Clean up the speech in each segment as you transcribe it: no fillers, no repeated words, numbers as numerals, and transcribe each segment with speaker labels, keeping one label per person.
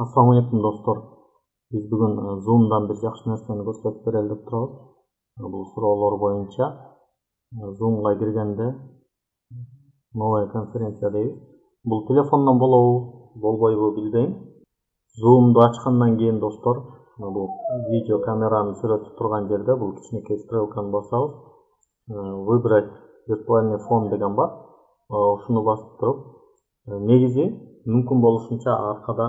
Speaker 1: Assalamu alaikum dostlar. Biz bugün Zoom'dan bir yaxshi narsani ko'rsatib beraylik deb turamiz. Bu so'rovlar bo'yicha Zoom'ga kirganda новая konferensiya deymiz. Bu telefondan bo'lmaydi bilmayman. Zoom'du ochgandan keyin dostlar, bu video kamerani suratib turgan yerda bu kichkina strelkani bosamiz. Выбрать virtuальный фон degan bor. Shuni bosib turib, negizi mumkin bo'lishuncha arkada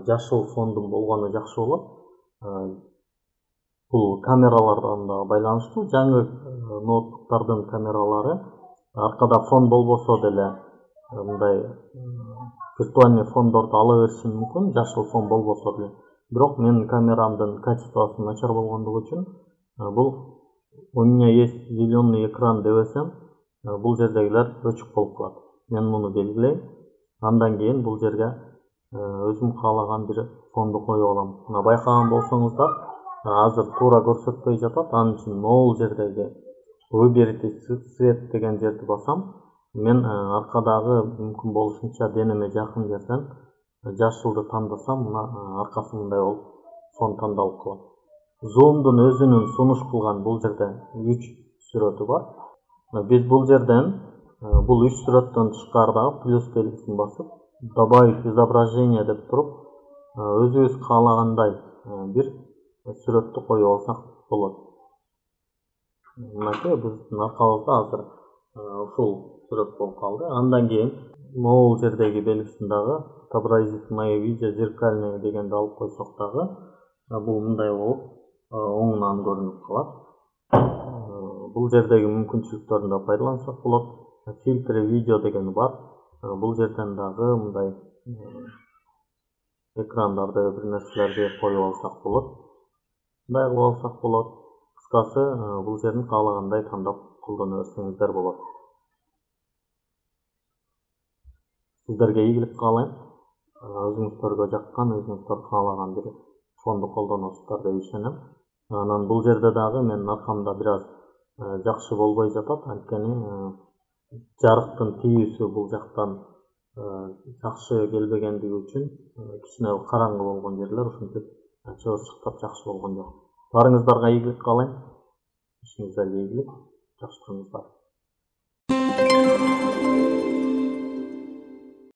Speaker 1: жашыл фондун болгону жакшы болот. Бул камералардан да байланыштуу. Жаңы ноутбуктардын камералары аркада фон болбосо деле мындай виртуальный фондорду ала бериши мүмкүн, жашыл фон болбосо деле. Бирок менин камерамдын качествосу начар болгондугу үчүн бул у меня есть зеленый экран дебесем, бул жердегилер өчүк болуп калат. Мен муну белгилейм. Андан кийин бул жерге өзүм каалаган бир фонду коюп алам. Мына байкаган болсоңуздар, азыр туура көрсөтпөй жатат. Анын үчүн могул жердеги выберите цвет деген жерди басам. Мен аркадагы мүмкүн болушунча денеме жакын жерден жашылды тандасам, мына аркасы мындай болуп фон тандалып калат. Zoom'дун өзүнүн сунуш кылган бул жерде 3 сүрөтү бар. Биз бул жерден бул 3 сүрөттөн тышкардагы плюс белгисин басып, добавить изображение деп туруп, өзүбүз каалагандай бир сүрөттү коюп алсак болот. Мынакей биздин аркабызда азыр ушул сүрөт болуп калды. Андан кийин могул жердеги белгисин дагы отобразить мое видео зеркальное дегенди алып койсок дагы бул мындай болуп оңунан көрүнүп калат. Бул жердеги мүмкүнчүлүктөрүн да пайдалансак болот. Фильтр видео деген бар. Бул жерден дагы мындай экрандарды бир нерселерди коюп алсак болот. Мындай кылып алсак болот. Кыскасы, бул жерин каалагандай тандап колдоно берсеңиздер болот. Сиздерге ийгилик каалайм. Өзүңүздөргө жаккан, өзүңүздөр каалаган бир фонду колдоносуздар деп ишенем. Анан бул жерде дагы менин аркамда бир аз жакшы болбой жатат, анткени жарыктын тийүүсү бул жактан жакшы келбегендиги үчүн кичине караңгы болгон жерлер ушинтип чыгырчыктап жакшы болгон жок. Барыңыздарга ийгилик каалайм. Ишиңиздерге ийгилик. Жакшы туруңуздар.